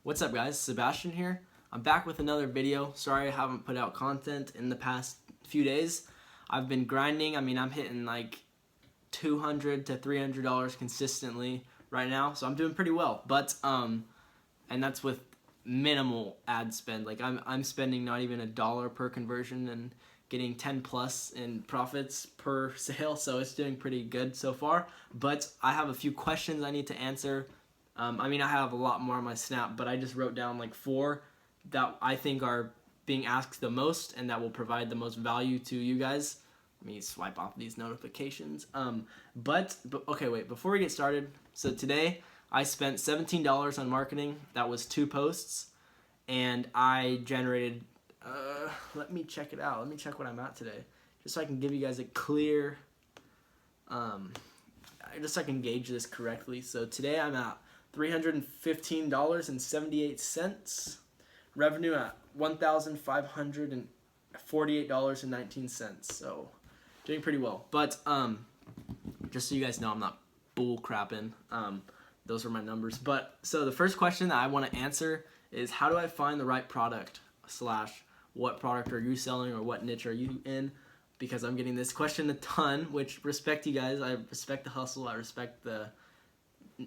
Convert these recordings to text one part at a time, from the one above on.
What's up guys, Sebastian here. I'm back with another video. Sorry I haven't put out content in the past few days. I've been grinding. I'm hitting like $200 to $300 consistently right now, so I'm doing pretty well. But and that's with minimal ad spend. Like I'm spending not even $1 per conversion and getting 10 plus in profits per sale, so it's doing pretty good so far. But I have a few questions I need to answer. I have a lot more on my Snap, but I just wrote down like 4 that I think are being asked the most and that will provide the most value to you guys. Let me swipe off these notifications. But okay, wait, before we get started, so today I spent $17 on marketing. That was 2 posts, and I generated, let me check it out. Let me check what I'm at today, just so I can give you guys a clear, just so I can gauge this correctly. So today I'm at $315.78. Revenue at $1,548.19. So doing pretty well. But just so you guys know, I'm not bull crapping. Those are my numbers. But so the first question that I want to answer is, how do I find the right product / what product are you selling, or what niche are you in? Because I'm getting this question a ton, which respect you guys. I respect the hustle. I respect the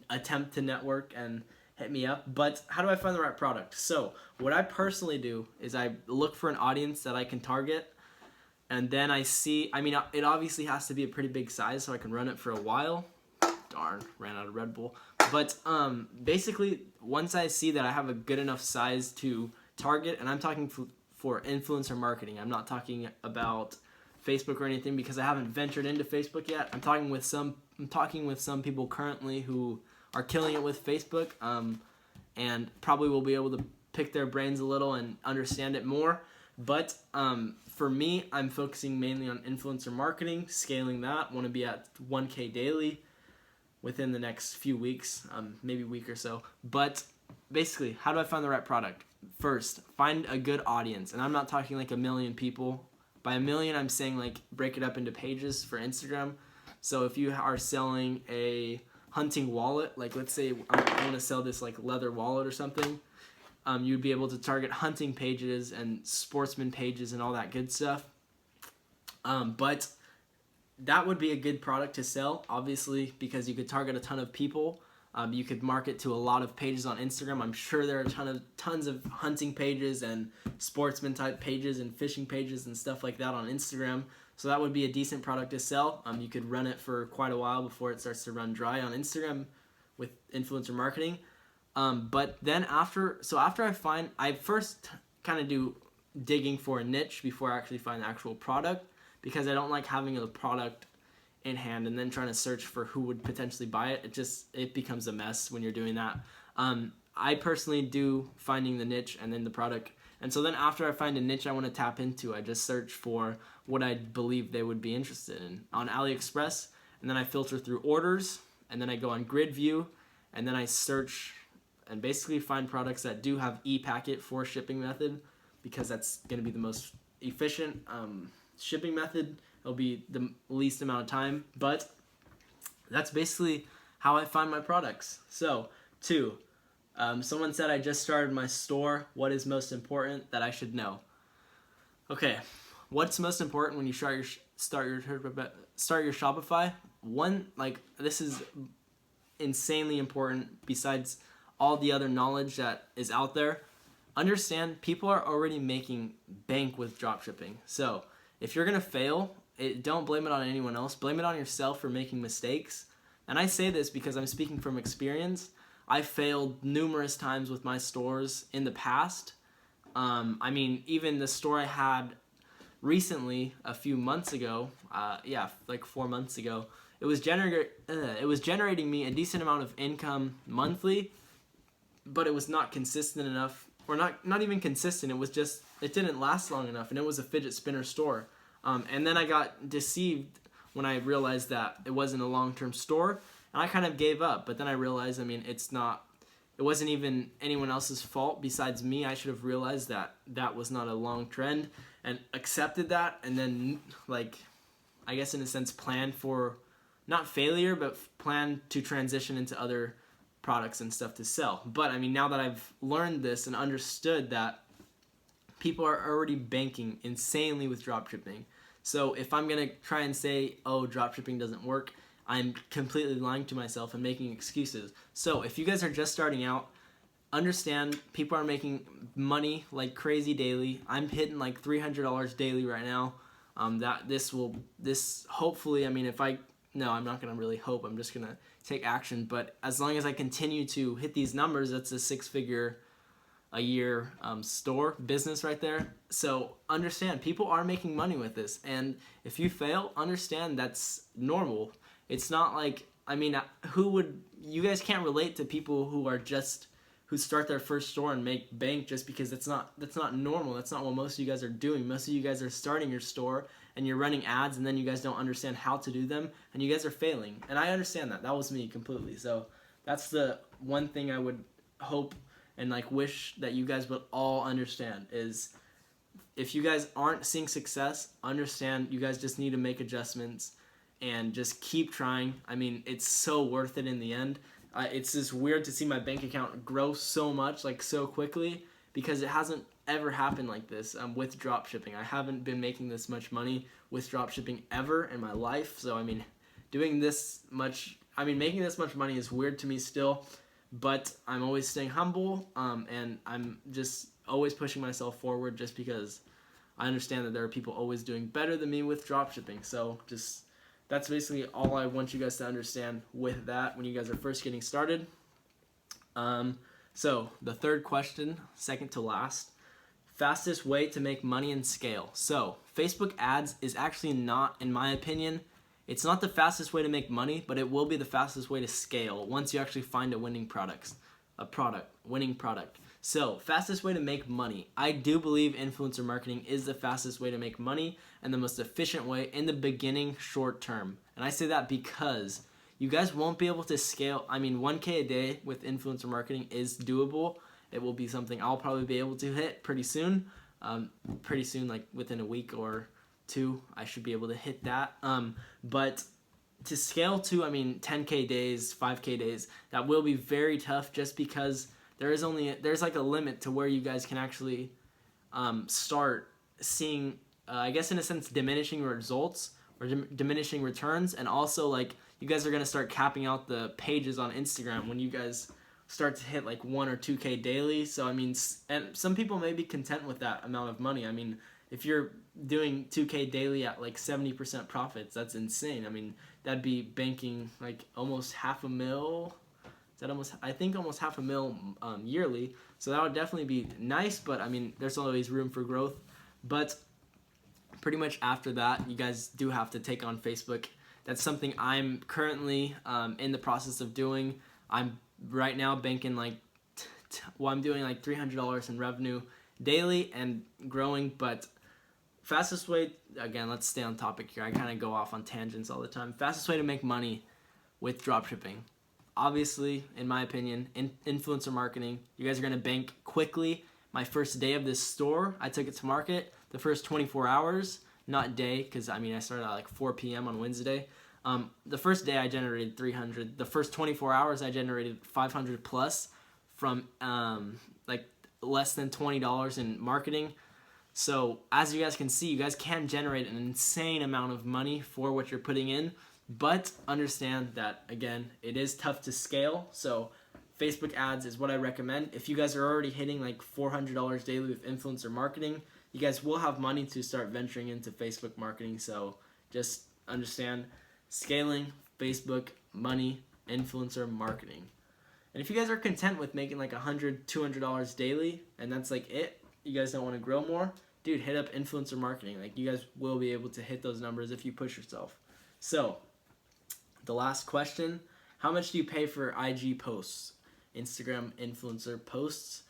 attempt to network and hit me up. But how do I find the right product? So what I personally do is I look for an audience that I can target, and then I see, it obviously has to be a pretty big size so I can run it for a while. Darn, ran out of Red Bull. But basically, once I see that I have a good enough size to target, and I'm talking for influencer marketing, I'm not talking about Facebook or anything because I haven't ventured into Facebook yet. I'm talking with some people currently who are killing it with Facebook, and probably will be able to pick their brains a little and understand it more. But for me, I'm focusing mainly on influencer marketing, scaling that. Want to be at 1K daily within the next few weeks, maybe a week or so. But basically, how do I find the right product? First, find a good audience, and I'm not talking like 1 million people. By 1 million, I'm saying like break it up into pages for Instagram. So if you are selling a hunting wallet, like let's say I want to sell this like leather wallet or something, you'd be able to target hunting pages and sportsman pages and all that good stuff. But that would be a good product to sell, obviously, because you could target a ton of people. You could market to a lot of pages on Instagram. I'm sure there are tons of hunting pages and sportsman type pages and fishing pages and stuff like that on Instagram. So that would be a decent product to sell. You could run it for quite a while before it starts to run dry on Instagram with influencer marketing. But then after I first kind of do digging for a niche before I actually find the actual product, because I don't like having a product in hand and then trying to search for who would potentially buy it. It becomes a mess when you're doing that. I personally do finding the niche and then the product. And so then after I find a niche I want to tap into, I just search for what I believe they would be interested in on AliExpress, and then I filter through orders, and then I go on grid view, and then I search and basically find products that do have e-packet for shipping method, because that's going to be the most efficient shipping method. It'll be the least amount of time, but that's basically how I find my products. So 2, someone said I just started my store. What is most important that I should know? Okay, what's most important when you start your Shopify? One, like, this is insanely important. Besides all the other knowledge that is out there, understand people are already making bank with dropshipping. So if you're gonna fail, don't blame it on anyone else. Blame it on yourself for making mistakes. And I say this because I'm speaking from experience. I failed numerous times with my stores in the past. Even the store I had recently, a few months ago, like 4 months ago, it was generating me a decent amount of income monthly, but it was not consistent enough, or not even consistent. It didn't last long enough, and it was a fidget spinner store. And then I got deceived when I realized that it wasn't a long-term store, and I kind of gave up. But then I realized, it wasn't even anyone else's fault besides me. I should have realized that that was not a long trend and accepted that, and then, like, I guess in a sense planned for, not failure, but planned to transition into other products and stuff to sell. But I mean, now that I've learned this and understood that people are already banking insanely with dropshipping. So if I'm going to try and say, oh, dropshipping doesn't work, I'm completely lying to myself and making excuses. So if you guys are just starting out, understand people are making money like crazy daily. I'm hitting like $300 daily right now. This hopefully, I mean, I'm not going to really hope. I'm just going to take action. But as long as I continue to hit these numbers, that's a 6-figure a year store business right there. So understand, people are making money with this. And if you fail, understand that's normal. It's not like, I mean, you guys can't relate to people who start their first store and make bank just because that's not normal. That's not what most of you guys are doing. Most of you guys are starting your store and you're running ads and then you guys don't understand how to do them and you guys are failing. And I understand that. That was me completely. So that's the one thing I would hope and like wish that you guys would all understand is if you guys aren't seeing success, understand you guys just need to make adjustments and just keep trying. I mean, it's so worth it in the end. It's just weird to see my bank account grow so much, like so quickly, because it hasn't ever happened like this with dropshipping. I haven't been making this much money with dropshipping ever in my life. So, I mean, making this much money is weird to me still, but I'm always staying humble, and I'm just always pushing myself forward just because I understand that there are people always doing better than me with dropshipping. So that's basically all I want you guys to understand with that when you guys are first getting started. So the third question, second to last, fastest way to make money and scale. So Facebook ads is actually not, in my opinion, it's not the fastest way to make money, but it will be the fastest way to scale once you actually find a winning product. So, fastest way to make money. I do believe influencer marketing is the fastest way to make money and the most efficient way in the beginning, short term. And I say that because you guys won't be able to scale. I mean, 1K a day with influencer marketing is doable. It will be something I'll probably be able to hit pretty soon. Like within a week or two, I should be able to hit that. But to scale to, 10K days, 5K days, that will be very tough just because there's like a limit to where you guys can actually start seeing, I guess in a sense, diminishing results or diminishing returns. And also like you guys are going to start capping out the pages on Instagram when you guys start to hit like 1 or 2K daily. So and some people may be content with that amount of money. I mean, if you're doing 2K daily at like 70% profits, that's insane. That'd be banking like almost $500,000. I think almost $500,000 yearly. So that would definitely be nice, but there's always room for growth. But pretty much after that, you guys do have to take on Facebook. That's something I'm currently in the process of doing. I'm right now banking I'm doing like $300 in revenue daily and growing, but fastest way, again, let's stay on topic here. I kind of go off on tangents all the time. Fastest way to make money with dropshipping. Obviously, in my opinion, influencer marketing. You guys are going to bank quickly. My first day of this store, I took it to market. The first 24 hours, not day, because I started at like 4 p.m. on Wednesday. The first day I generated 300. The first 24 hours I generated 500 plus from like less than $20 in marketing. So as you guys can see, you guys can generate an insane amount of money for what you're putting in. But understand that, again, it is tough to scale. So Facebook ads is what I recommend. If you guys are already hitting like $400 daily with influencer marketing, you guys will have money to start venturing into Facebook marketing. So just understand scaling, Facebook, money, influencer marketing. And if you guys are content with making like $100, $200 daily, and that's like it, you guys don't want to grow more, dude, hit up influencer marketing. Like you guys will be able to hit those numbers if you push yourself. So the last question, how much do you pay for IG posts, Instagram influencer posts?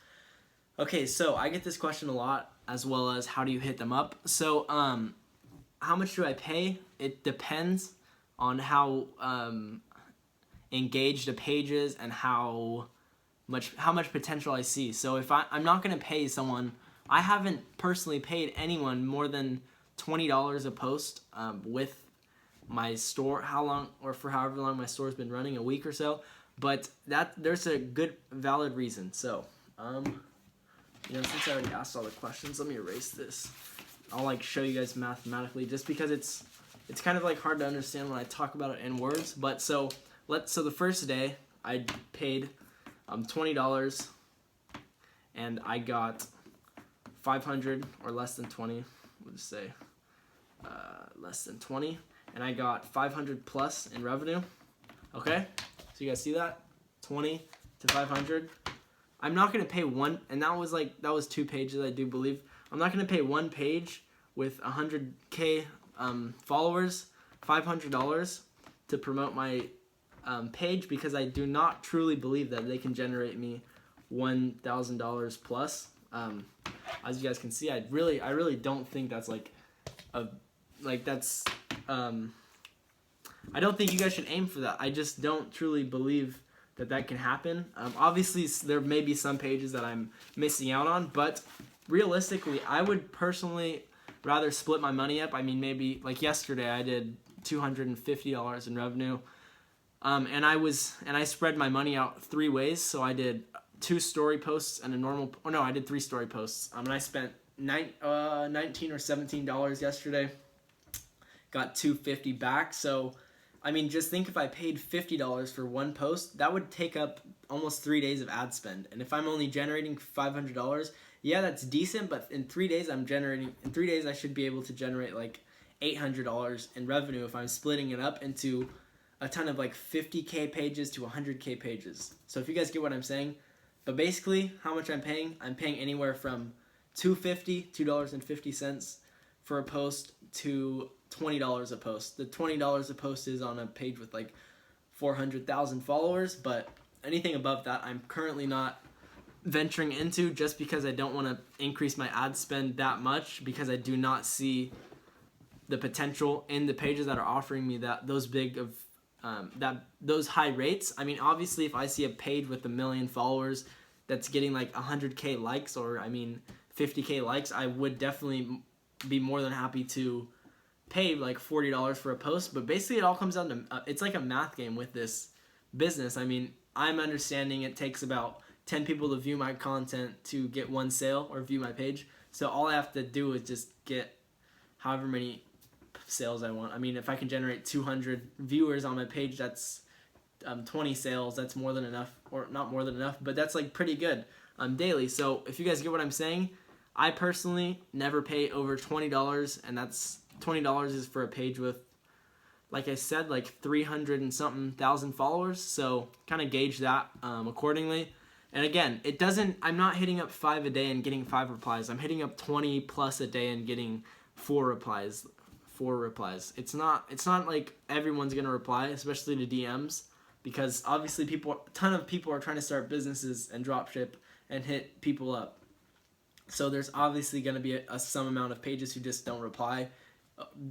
Okay, so I get this question a lot, as well as how do you hit them up? So how much do I pay? It depends on how engaged a page is and how much potential I see. So if I'm not going to pay someone, I haven't personally paid anyone more than $20 a post with my store, for however long my store's been running, a week or so. but there's a good valid reason. So since I already asked all the questions, let me erase this. I'll like show you guys mathematically, just because it's kind of like hard to understand when I talk about it in words. But so the first day I paid $20, and I got 500 or less than 20. We'll just say less than 20, and I got 500 plus in revenue. Okay, so you guys see that? 20 to 500. I'm not gonna pay one, and that was 2 pages, I do believe. I'm not gonna pay one page with 100K followers $500 to promote my page, because I do not truly believe that they can generate me $1,000 plus. As you guys can see, I really don't think that's I don't think you guys should aim for that. I just don't truly believe that can happen. Obviously, there may be some pages that I'm missing out on, but realistically, I would personally rather split my money up. I mean, maybe like yesterday, I did $250 in revenue, and I spread my money out 3 ways. So I did 2 story posts and I did 3 story posts. And I spent $19 or $17 yesterday. Got $250 back. So I mean, just think, if I paid $50 for one post, that would take up almost 3 days of ad spend. And if I'm only generating $500, yeah, that's decent. But in 3 days, I should be able to generate like $800 in revenue if I'm splitting it up into a ton of like 50K pages to 100K pages. So if you guys get what I'm saying. But basically, how much I'm paying anywhere from $2.50 for a post to $20 a post. The $20 a post is on a page with like 400,000 followers, but anything above that, I'm currently not venturing into, just because I don't want to increase my ad spend that much, because I do not see the potential in the pages that are offering me those high rates. I mean, obviously, if I see a page with 1 million followers that's getting like 100K likes, or 50K likes, I would definitely be more than happy to pay like $40 for a post. But basically, it all comes down to it's like a math game with this business. I mean, I'm understanding it takes about 10 people to view my content to get 1 sale or view my page. So all I have to do is just get however many sales I want. I mean, if I can generate 200 viewers on my page, that's 20 sales. That's more than enough, or not more than enough, but that's like pretty good daily. So if you guys get what I'm saying, I personally never pay over $20, and that's $20 is for a page with, like I said, like 300 and something thousand followers. So kind of gauge that accordingly. And again, I'm not hitting up 5 a day and getting 5 replies. I'm hitting up 20 plus a day and getting 4 replies. It's not like everyone's gonna reply, especially to DMs, because obviously a ton of people are trying to start businesses and dropship and hit people up. So there's obviously gonna be some amount of pages who just don't reply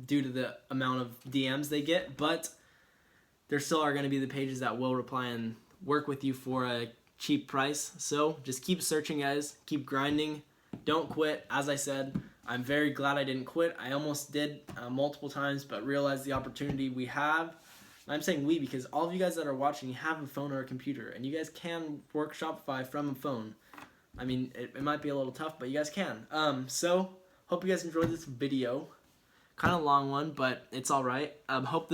due to the amount of DMs they get, but there still are gonna be the pages that will reply and work with you for a cheap price. So just keep searching, guys. Keep grinding. Don't quit. As I said, I'm very glad I didn't quit. I almost did multiple times, but realized the opportunity we have. I'm saying we because all of you guys that are watching have a phone or a computer, and you guys can work Shopify from a phone. I mean, it might be a little tough, but you guys can. So hope you guys enjoyed this video. Kind of long one, but it's all right. Hope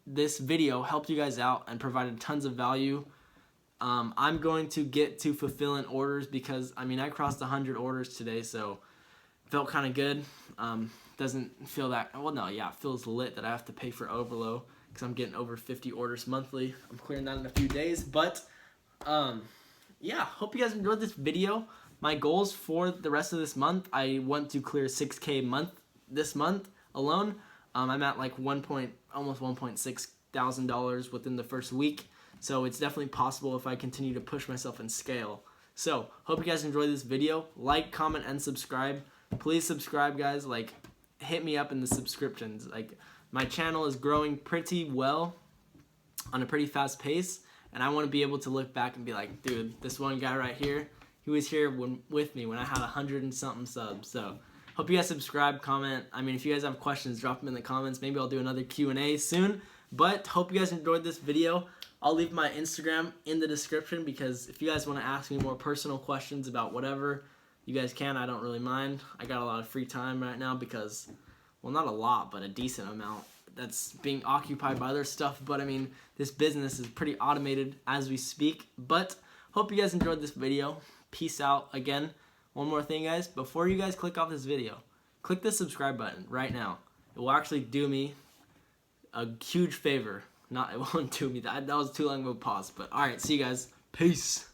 this video helped you guys out and provided tons of value. I'm going to get to fulfilling orders, because I crossed 100 orders today, so felt kind of good. Doesn't feel that it feels lit that I have to pay for overload, because I'm getting over 50 orders monthly. I'm clearing that in a few days, but hope you guys enjoyed this video. My goals for the rest of this month, I want to clear 6K this month alone. I'm at like almost $1.6 thousand within the first week. So it's definitely possible if I continue to push myself and scale. So hope you guys enjoyed this video. Like, comment, and subscribe. Please subscribe, guys. Like, hit me up in the subscriptions. Like, my channel is growing pretty well on a pretty fast pace, and I want to be able to look back and be like, dude, this one guy right here, he was here with me when I had 100 and something subs. So hope you guys subscribe, comment. If you guys have questions, drop them in the comments. Maybe I'll do another Q&A soon. But hope you guys enjoyed this video. I'll leave my Instagram in the description, because if you guys want to ask me more personal questions about whatever, you guys can. I don't really mind. I got a lot of free time right now because, well, not a lot, but a decent amount that's being occupied by other stuff. But I mean, this business is pretty automated as we speak. But hope you guys enjoyed this video. Peace out. Again, one more thing, guys. Before you guys click off this video, click the subscribe button right now. It will actually do me a huge favor. It won't do me that. That was too long of a pause. But all right, see you guys. Peace.